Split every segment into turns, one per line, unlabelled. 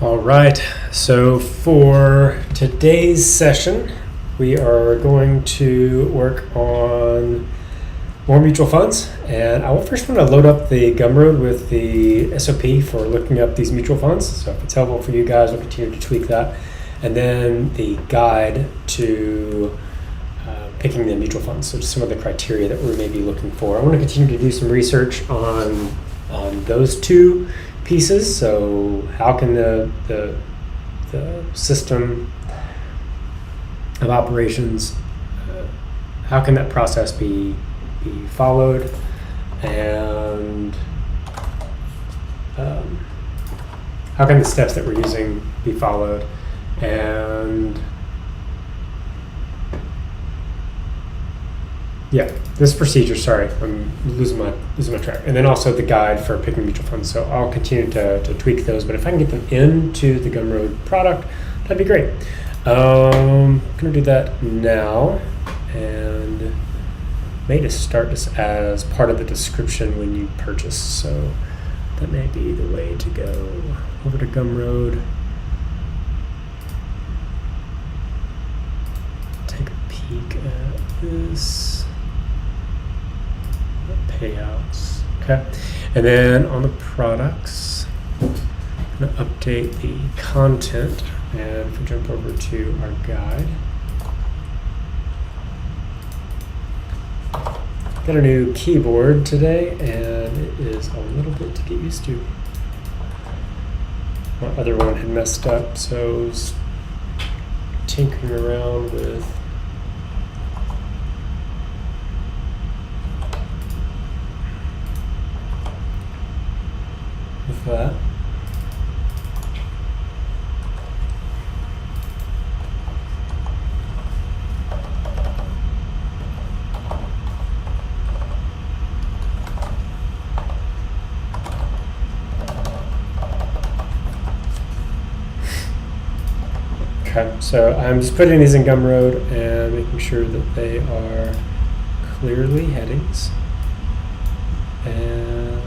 All right, so for today's session, we are going to work on more mutual funds. And I will first want to load up the Gumroad with the SOP for looking up these mutual funds. So if it's helpful for you guys, we'll continue to tweak that. And then the guide to picking the mutual funds, so just some of the criteria that we may be looking for. I want to continue to do some research on those two pieces. So how can the system of operations, how can that process be followed, and how can the steps that we're using be followed, and this procedure, sorry, I'm losing my track. And then also the guide for picking mutual funds. So I'll continue to tweak those, but if I can get them into the Gumroad product, that'd be great. I'm gonna do that now, and may just start this as part of the description when you purchase. So that may be the way to go. Over to Gumroad. Take a peek at this. Payouts. Okay. And then on the products, I'm going to update the content. And if we jump over to our guide, got a new keyboard today, and it is a little bit to get used to. My other one had messed up, so I was tinkering around with that. Okay, so I'm just putting these in Gumroad and making sure that they are clearly headings. And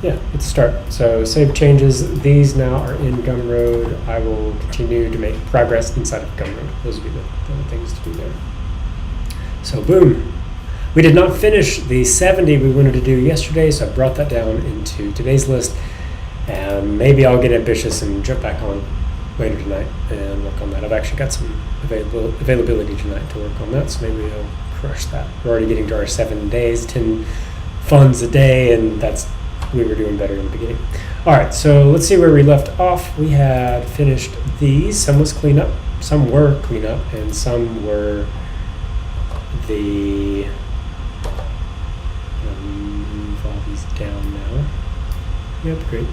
yeah, let's start. So save changes. These now are in Gumroad. I will continue to make progress inside of Gumroad. Those would be the things to do there. So boom. We did not finish the 70 we wanted to do yesterday, so I brought that down into today's list. And maybe I'll get ambitious and jump back on later tonight and work on that. I've actually got some availability tonight to work on that, so maybe I'll crush that. We're already getting to our 7 days, 10 funds a day, and we were doing better in the beginning. All right, so let's see where we left off. We had finished these. Some was cleanup, some were cleanup, and some were the. Move all these down now. Yep, great.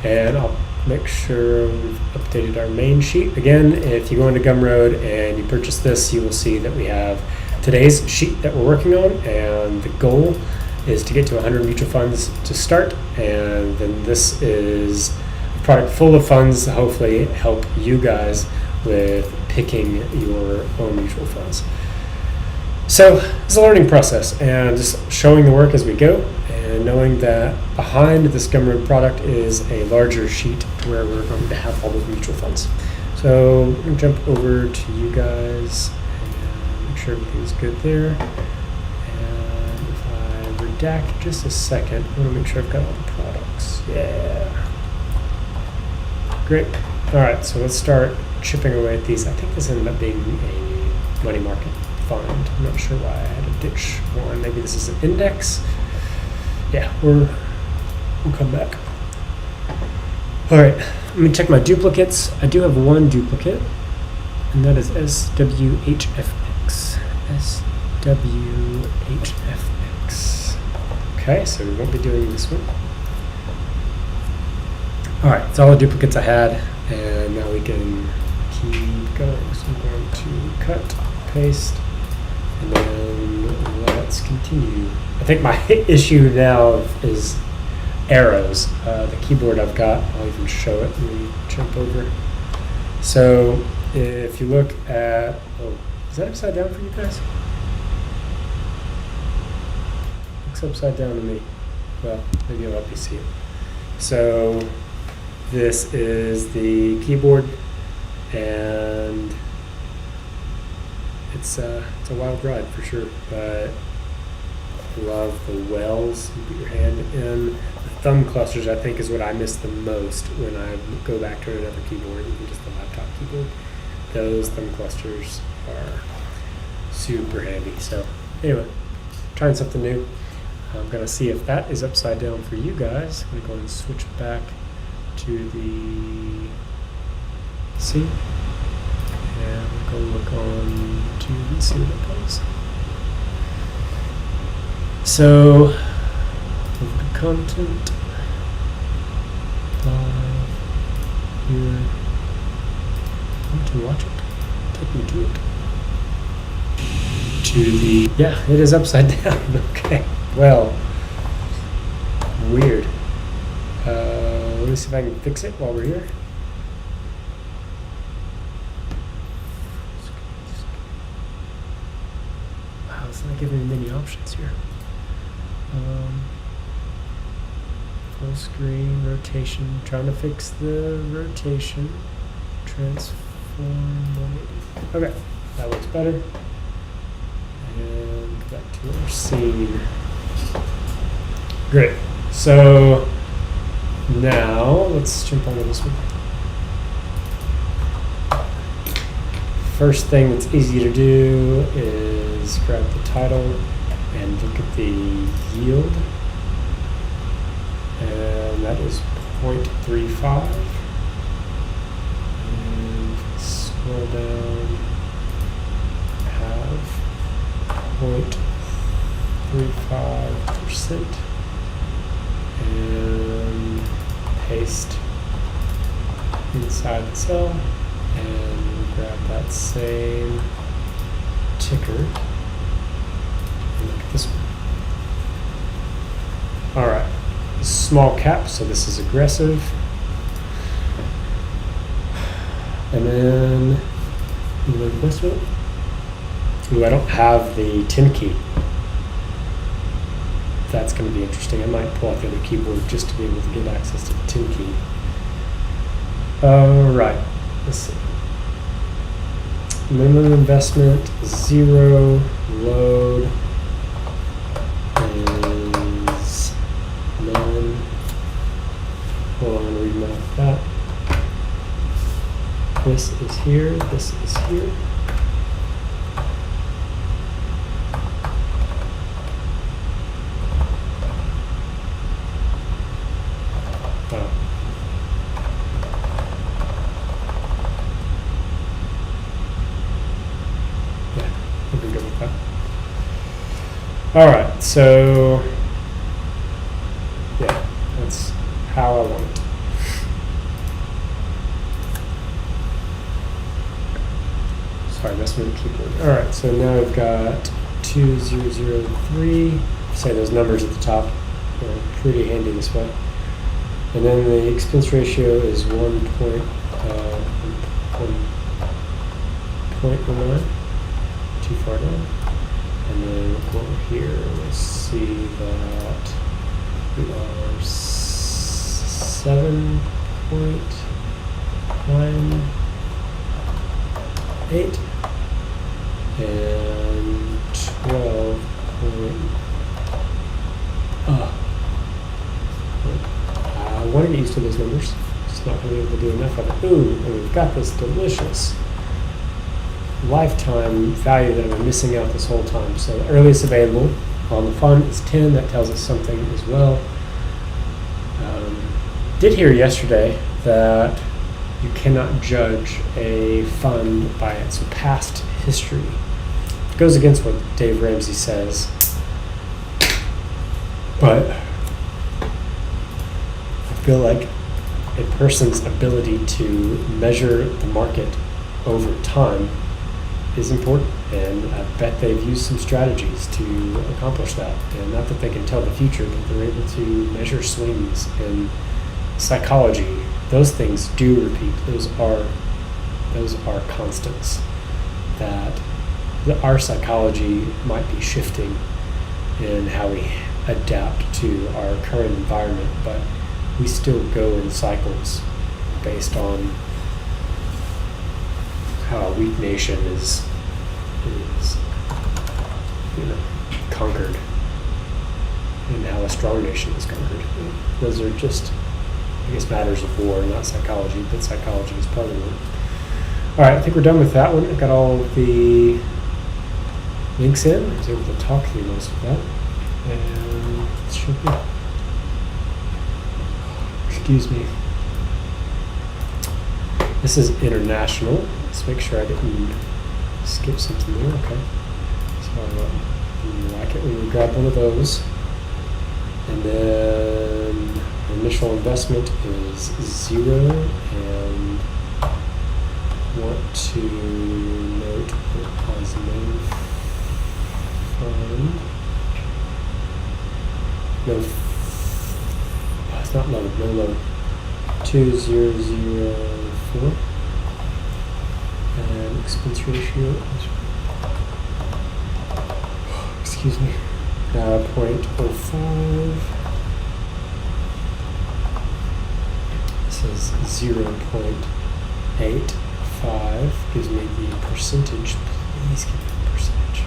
And I'll make sure we've updated our main sheet. Again, if you go into Gumroad and you purchase this, you will see that we have today's sheet that we're working on, and the goal is to get to 100 mutual funds to start, and then this is a product full of funds to hopefully help you guys with picking your own mutual funds. So it's a learning process and just showing the work as we go, and knowing that behind this Gumroad product is a larger sheet where we're going to have all those mutual funds. So I'm going to jump over to you guys and make sure everything's good there. Redact just a second. I want to make sure I've got all the products. Yeah. Great. All right, so let's start chipping away at these. I think this ended up being a money market fund. I'm not sure why I had to ditch one. Maybe this is an index. Yeah, we'll come back. All right, let me check my duplicates. I do have one duplicate, and that is SWHFX. SWHFX. Okay, so we won't be doing this one. All right, it's all the duplicates I had, and now we can keep going. So I'm going to cut, paste, and then let's continue. I think my issue now is arrows. The keyboard I've got, I'll even show it. Let me jump over. So if you look at, is that upside down for you guys? Looks upside down to me. Well, maybe I'll help you see it. So This is the keyboard, and it's a wild ride for sure, but love the wells. You put your hand in. The thumb clusters, I think, is what I miss the most when I go back to another keyboard, even just the laptop keyboard. Those thumb clusters are super handy. So anyway, trying something new. I'm gonna see if that is upside down for you guys. I'm gonna go and switch back to the C, and we'll go look on to see what it does. So, look at content, live, here, want to watch it, take me to it. To the, yeah, it is upside down, okay. Well, weird. Let me see if I can fix it while we're here. Wow, it's not giving me many options here. Full screen, rotation, trying to fix the rotation, transform 180. Okay, that looks better. And go back to our scene. Great. So now let's jump onto this one. First thing that's easy to do is grab the title and look at the yield. And that is 0.35. And scroll down, have 0.35%. And paste inside the cell, and grab that same ticker and look at this one. All right, small cap, so this is aggressive. And then this one. Ooh, I don't have the 10 key. That's going to be interesting. I might pull out the other keyboard just to be able to get access to the 10 key. All right, let's see. Minimum investment, 0. Load is none. Hold on, read off that. This is here, this is here. All right, so yeah, that's how I want it. Sorry, messing with the keyboard. All right, so now I've got 2003. Say those numbers at the top. They're pretty handy this way. And then the expense ratio is 1.19. Too far down. And then look over here, we'll see that we are 7.98 and 12. I want to get used to those numbers. Just not going to be able to do enough of it. Ooh, and we've got this delicious lifetime value that I'm missing out this whole time. So the earliest available on the fund is 10. That tells us something as well. Did hear yesterday that you cannot judge a fund by its past history. It goes against what Dave Ramsey says, but I feel like a person's ability to measure the market over time is important, and I bet they've used some strategies to accomplish that. And not that they can tell the future, but they're able to measure swings in psychology. Those things do repeat. Those are constants. That our psychology might be shifting in how we adapt to our current environment, but we still go in cycles. based on how a weak nation is conquered, and how a strong nation is conquered. Those are just, I guess, matters of war, not psychology, but psychology is part of it. All right, I think we're done with that one. I've got all of the links in. I was able to talk through most of that, and it should be. Excuse me. This is international. Let's make sure I didn't skip something there. Okay. So I like it when we grab one of those. And then our initial investment is 0, and want to note that it has no fund. No, it's not load, no load. 2004. And expense ratio is, excuse me, 0.05. This is 0.85. Gives me the percentage. Please give me the percentage.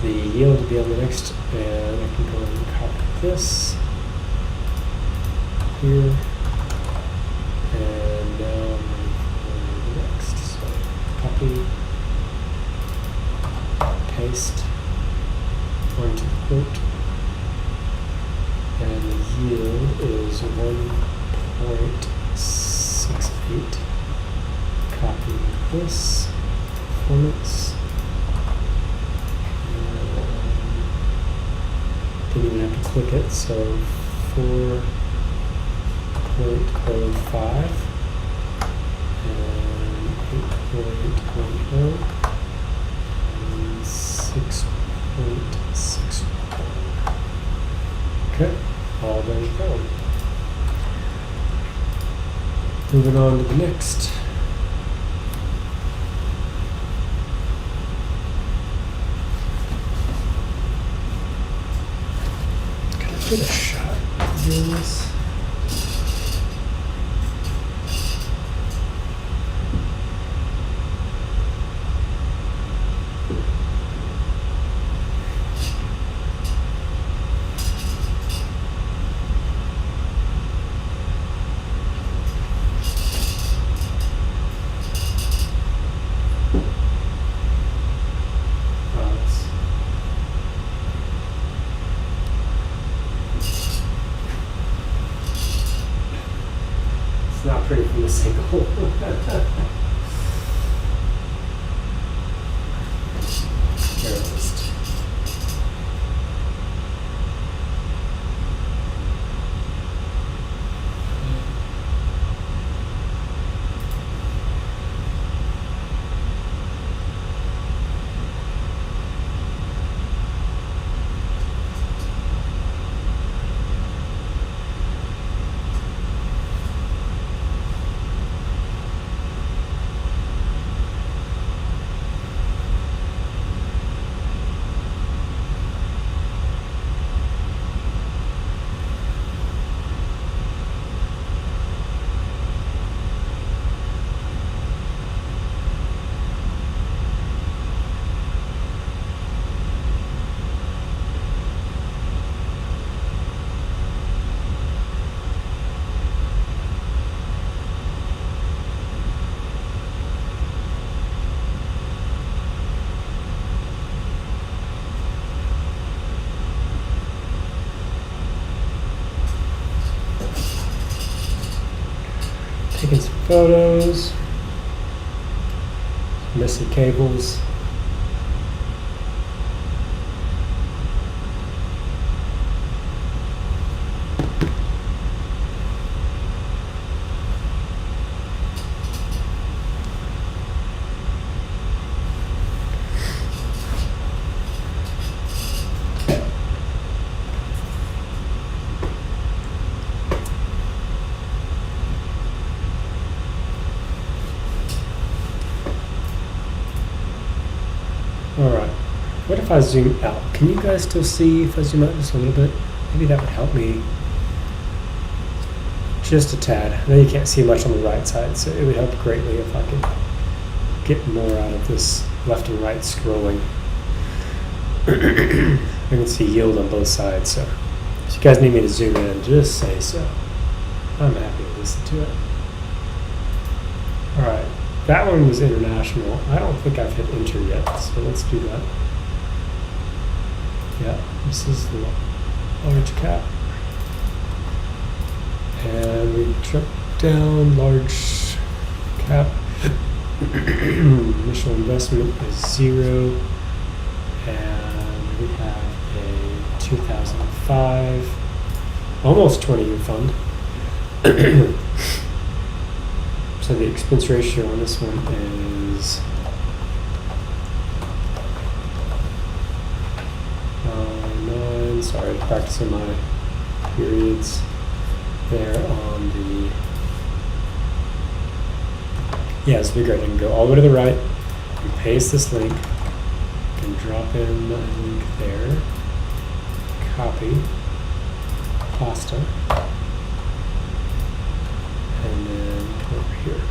The yield will be on the next, and I can go and copy this here. And now I'm going to the next. So copy, paste onto the quote, and the yield is 1.68. Copy this, performance. Didn't even have to click it, so 4.05 and 8.10 and 6.6. Okay, all done with that one. Moving on to the next. Can I get a shot of doing this? It's not pretty from the single. Terrorist. Taking some photos, missing cables. Alright, what if I zoom out? Can you guys still see if I zoom out just a little bit? Maybe that would help me. just a tad. I know you can't see much on the right side, so it would help greatly if I could get more out of this left and right scrolling. I can see yield on both sides, so if you guys need me to zoom in, just say so. I'm happy to listen to it. All right, that one was international. I don't think I've hit enter yet, so let's do that. Yeah, this is the large cap. And we jump down, large cap. Initial investment is 0. And we have a 2005, almost 20-year fund. So the expense ratio on this one is 9. Sorry, practicing my periods there on the. Yeah, it's bigger. I can go all the way to the right and paste this link. I can drop in the link there. Copy. Pasta. And then come over here.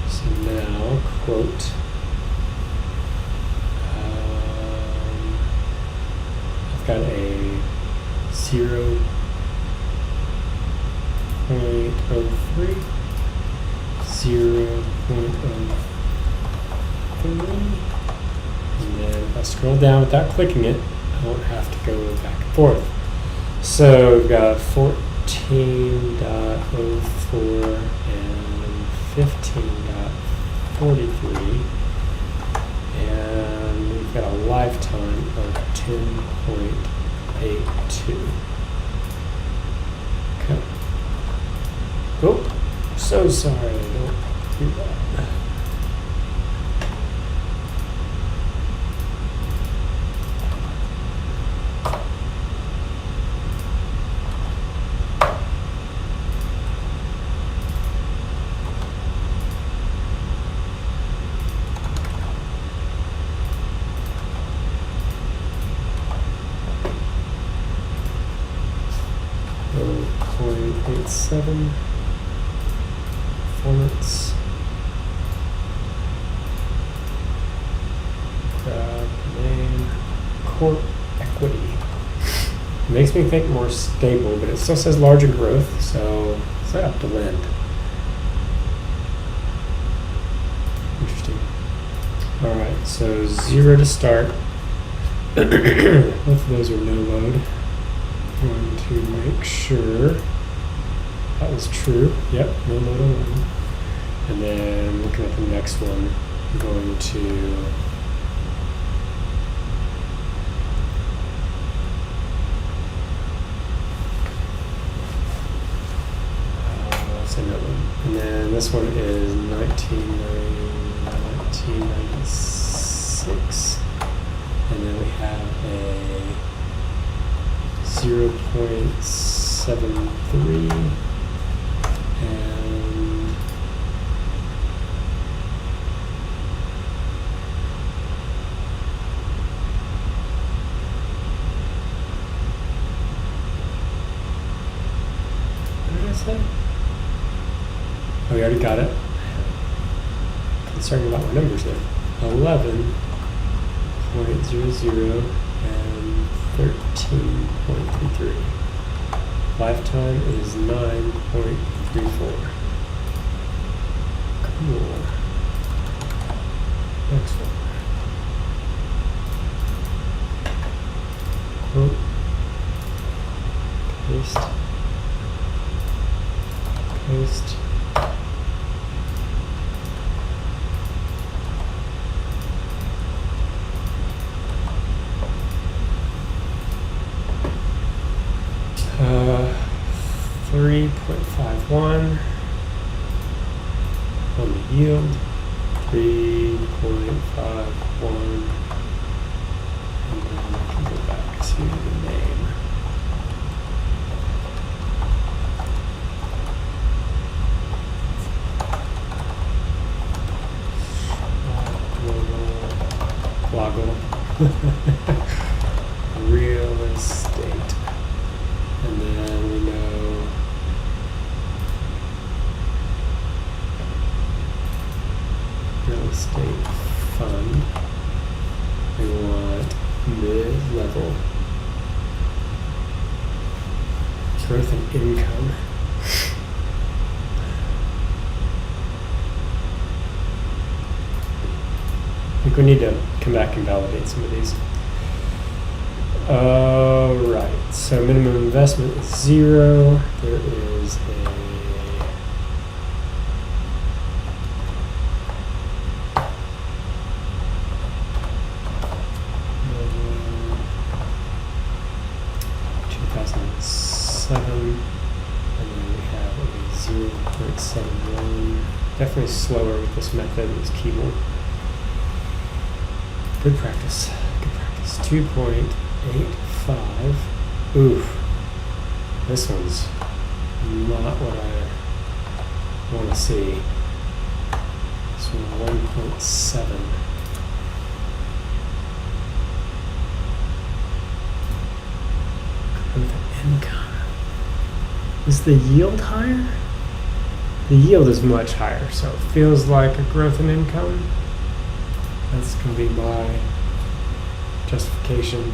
So now, quote, I've got a 0.03, 0.03, and then if I scroll down without clicking it, I won't have to go back and forth. So we've got 14.04 and 15.43, and we've got a lifetime of 10.82. Okay. Oh, so sorry, don't do that. Performance. Grab name. Core equity. It makes me think more stable, but it still says larger growth, so it's not up to blend. Interesting. All right, so 0 to start. Both of those are no load. Going to make sure that was true. Yep, no load on one. And then looking at the next one, I'm going to say no load. And then this one is 1996. And then we have a 0.73 and what did I say? Oh, we already got it. Concerned about my numbers there. 11.00 and 13.33. Lifetime is 9.34. Cool. Next one. Quote. Paste. Paste. Uh, 3.51 on the yield, 3.51, and then I can go back to the name. Global, real estate. And then we know estate fund. We want mid-level growth and income. I think we need to come back and validate some of these. Right, so minimum investment is 0. There is a 2007, and then we have a 0.71. Definitely slower with this method, this keyboard. Good practice, good practice. 2.85. Oof. This one's not what I want to see. This one 1.7. Growth and income. Is the yield higher? The yield is much higher, so it feels like a growth in income. That's going to be my justification.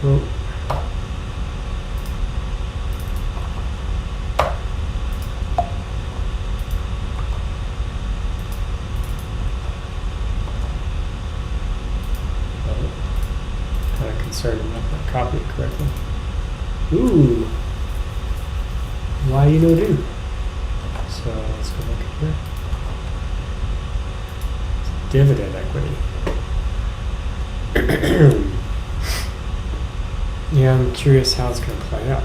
Well, kind of concerned I'm not going to copy it correctly. Ooh, why you no do? So let's go look at here. Dividend equity. Yeah, I'm curious how it's going to play out.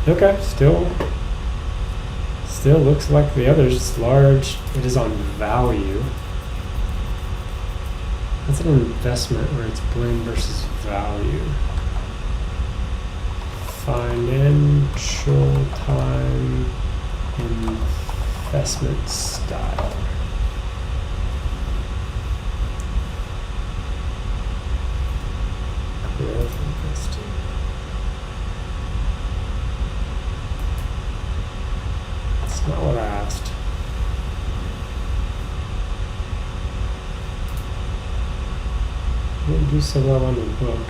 Okay, still looks like the others. It's large. It is on value. That's an investment where it's blend versus value. Financial time investment style. Growth investing. That's not what I asked. Didn't do so well on the book.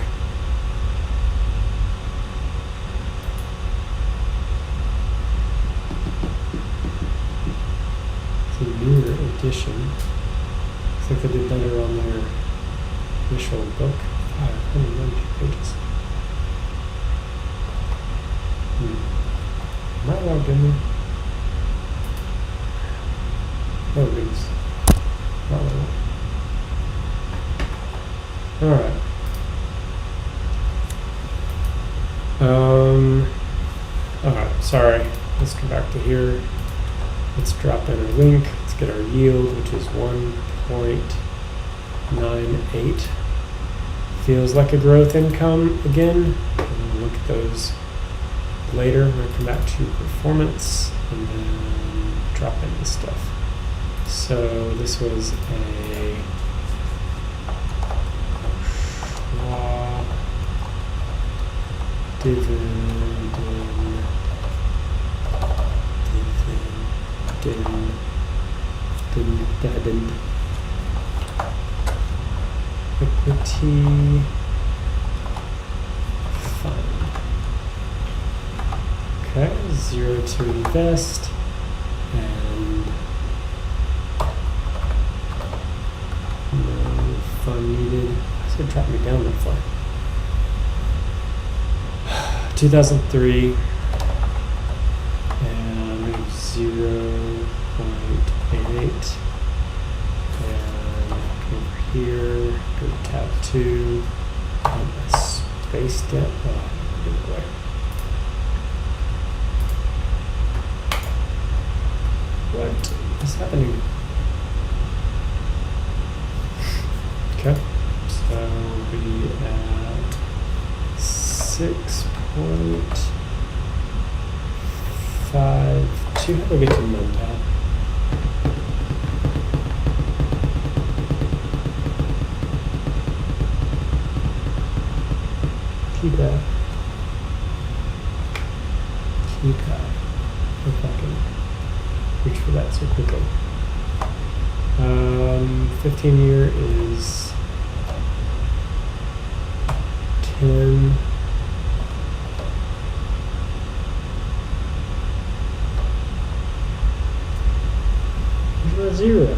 It's a newer edition. Looks like they did better on their initial book. 592 pages. Am I logged in there? Oh, goodness. Not really. Alright. Alright, sorry. Let's go back to here. Let's drop in our link. Let's get our yield, which is 1.98. Feels like a growth income again. And we'll look at those later. We're going to come back to performance and then drop in this stuff. So this was a Schwab dividend equity fund. Okay, 0 to invest and no fund needed. I said drop me down that far. 2003 and 0.88. Here, go to tab 2, and a space depth. Oh, get it away. What is happening? Okay, so we'll be at 6.52. How do we get to numpad? Keypad. Keypad. If I can reach for that so quickly. 15-year is 10. Where's my 0?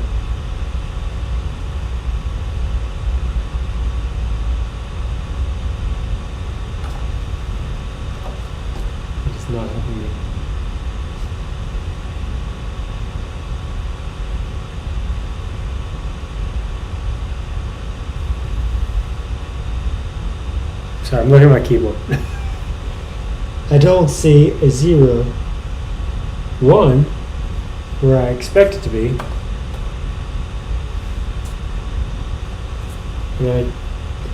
It's not helping me. Sorry, I'm looking at my keyboard. I don't see a 0, 1, where I expect it to be. And I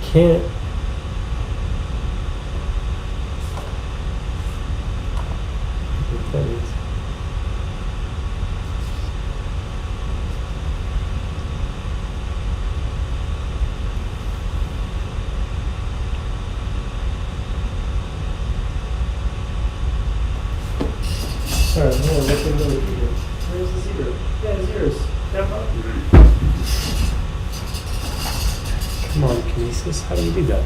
can't. What that is. Sorry, I'm looking at the here. Where's the 0? Yeah, zeros. Come on, Kinesis, how do you do that?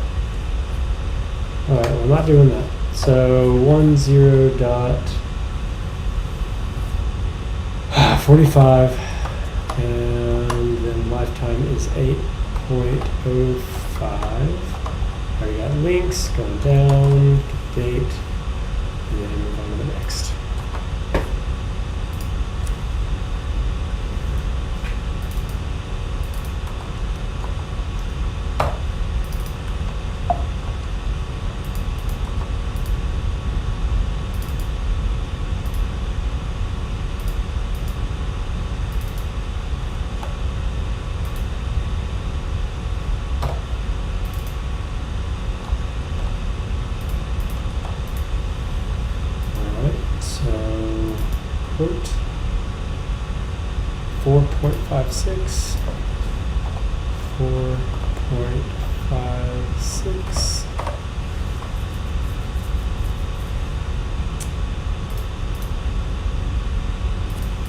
Alright, well, I'm not doing that. So 10 dot 45, and then lifetime is 8.05. Already got links going down, date, and then move on to the next. Quote 4.56, 4.56.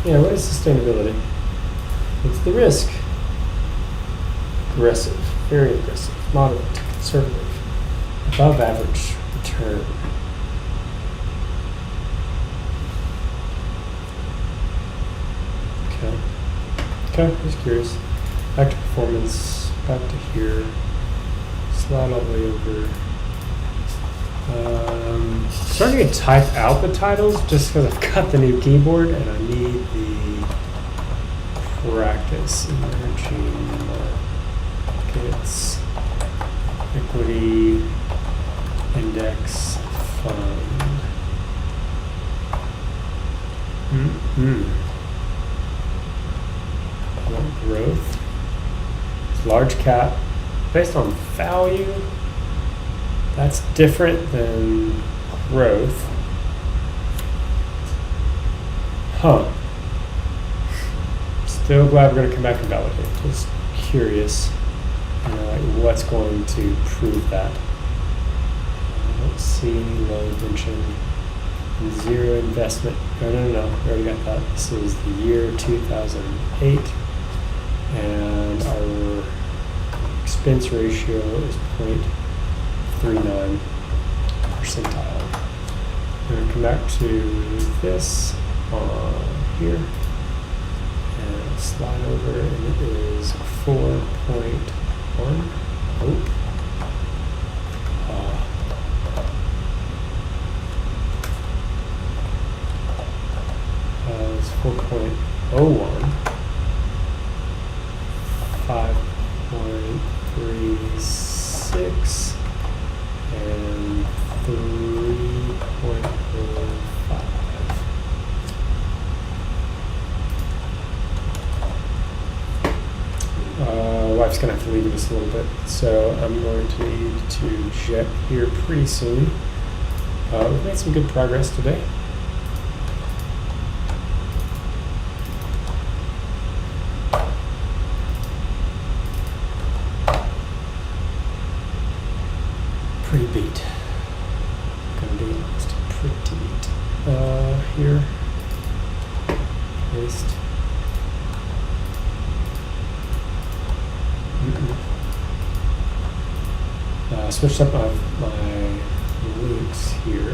Yeah, what is sustainability? It's the risk. Aggressive, very aggressive, moderate, conservative, above average return. Okay, just curious. Back to performance, back to here, slide all the way over. Starting to type out the titles just because I've got the new keyboard and I need the practice. Emerging markets, equity, index, fund. Growth. It's large cap based on value. That's different than growth. Huh. Still glad we're going to come back and validate. Just curious, like what's going to prove that. I don't see any low mention. 0 investment. No, we already got that. This is the year 2008. And our expense ratio is 0.39 percentile. We're going to come back to this here and slide over, and it is 4.1. Oh. It's 4.01. 5.36 and 3.05. Wife's gonna have to leave us a little bit, so I'm going to need to jet here pretty soon. We've made some good progress today. Pretty beat. here. Paste. Switched up my links here.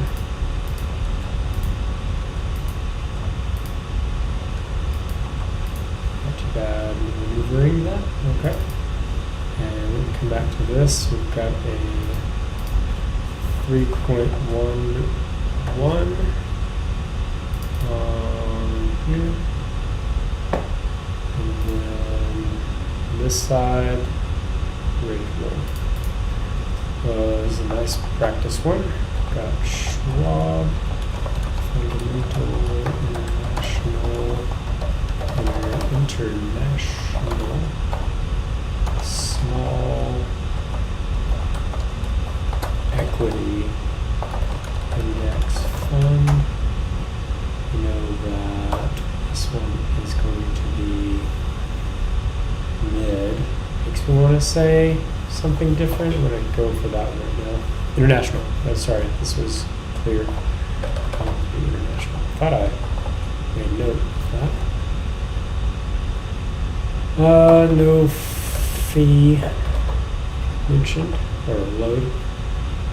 Not too bad maneuvering that. Okay. And we come back to this. We've got a 3.11 here. And then this side, grade 1. Was a nice practice one. Got Schwab, Fundamental, International, Small Equity Index Fund. You know that this one is going to be mid. Makes me want to say something different. I'm going to go for that one right now. International. Oh, sorry, this was clear. International. Thought I made note of that. No fee mentioned, or load.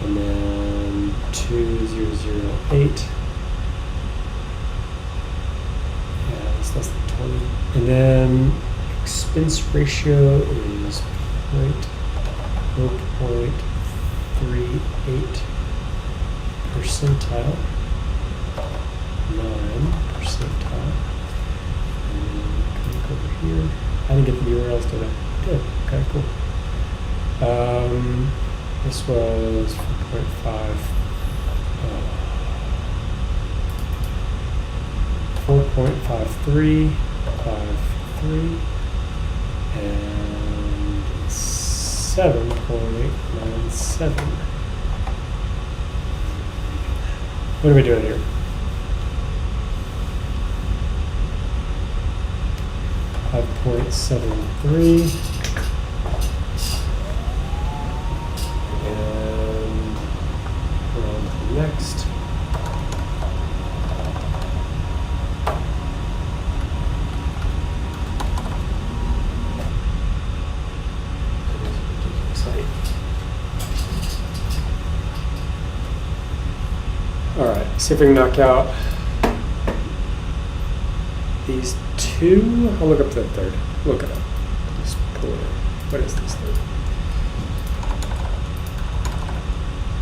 And then 2008. Yeah, it's less than 20. And then expense ratio is 0.38 percentile, 9 percentile. And then click over here. I didn't get the URLs, did I? Did. Okay, cool. This was 4.5. 4.53, 53, and 7.97. What are we doing here? 5.73. And we're on to the next. Alright, see if we can knock out these two. I'll look up the third. Look it up. Just pull it in. What is this third?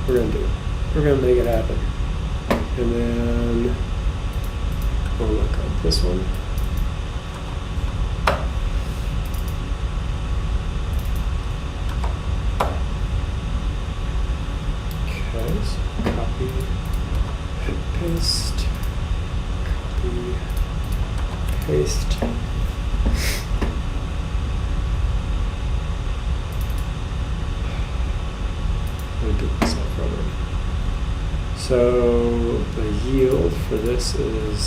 We're going to do it. We're going to make it happen. And then we'll look up this one. Okay, so copy. Paste, copy, paste. Let me do myself rubber. So the yield for this is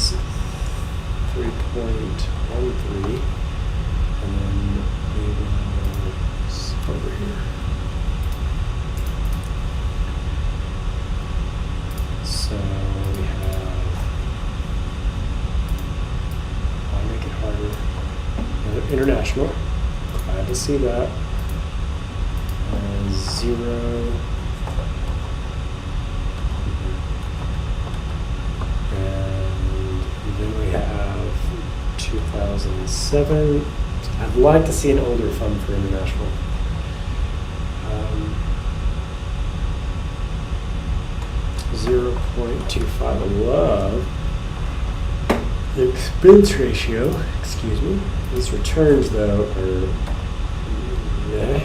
3.13, and then we will over here. So we have, I'll make it harder. International, glad to see that. 0. And then we have 2007. I'd like to see an older fund for international. 0.25. I love the expense ratio. Excuse me. These returns, though, are meh.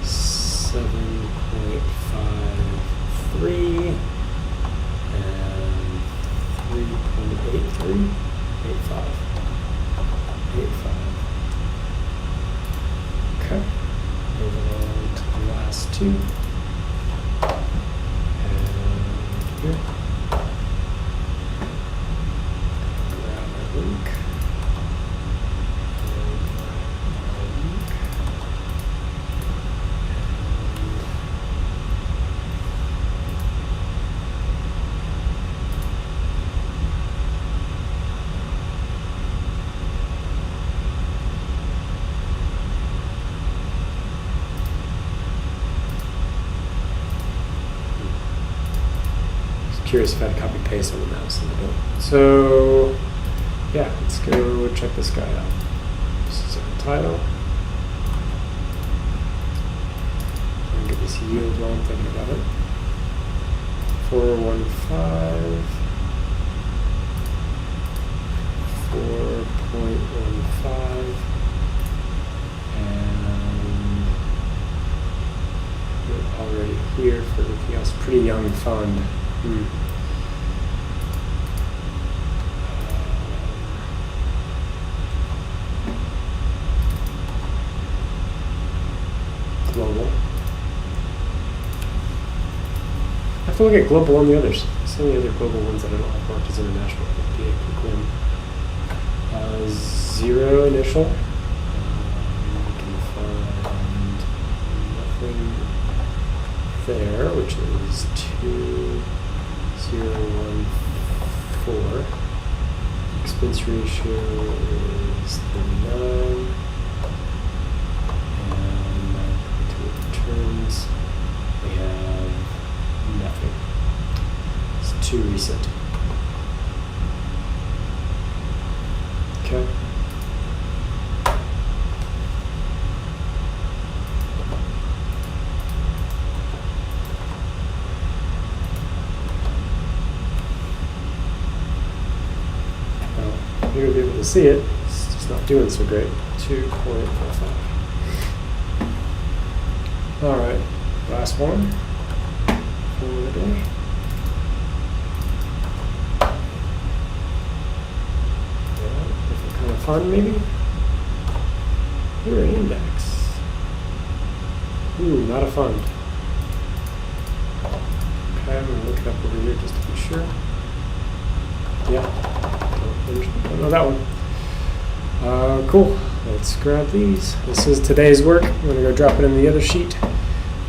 7.53 and 3.83, 85. Okay. Moving on to the last two. Here. Grab our link. curious if I had to copy paste on the mouse, and I don't. So yeah, let's go check this guy out. This is our title. And get this yield while I'm thinking about it. 415. 4.15. And we're already here for everything else. Pretty young fund. Global. I have to look at global on the others. Some of the other global ones that I don't have marked as international. Be a quick one. 0 initial. We can find nothing there, which is 2014. Expense ratio is 39. Returns, we have nothing. It's too recent. Okay. Well, you'll be able to see it. It's just not doing so great. 2.55. All right, last one for the day. Yeah, different kind of fun, maybe. Here, index. Ooh, not a fund. Okay, I'm gonna look it up over here just to be sure. Yeah, don't know that one. Cool. Let's grab these. This is today's work. I'm going to go drop it in the other sheet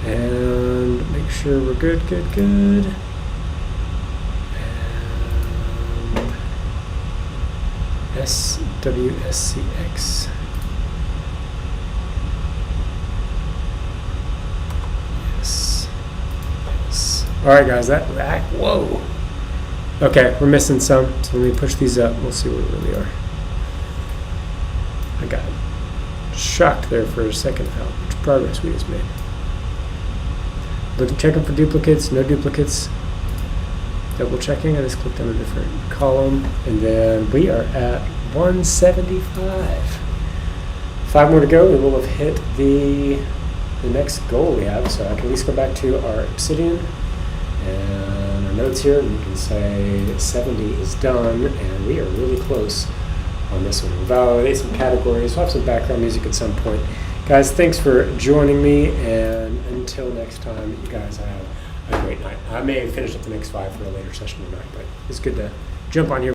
and make sure we're good. And SWSCX. Yes. All right, guys. That. Whoa. Okay, we're missing some. So let me push these up. We'll see where we really are. I got shocked there for a second how much progress we just made. Checking for duplicates, no duplicates. Double checking, I just clicked on a different column, and then we are at 175. 5 more to go, and we'll have hit the next goal we have, so I can at least go back to our Obsidian and our notes here, and we can say 70 is done, and we are really close on this one. We'll validate some categories. We'll have some background music at some point. Guys, thanks for joining me, and until next time, you guys have a great night. I may finish up the next 5 for a later session tonight, but it's good to jump on here.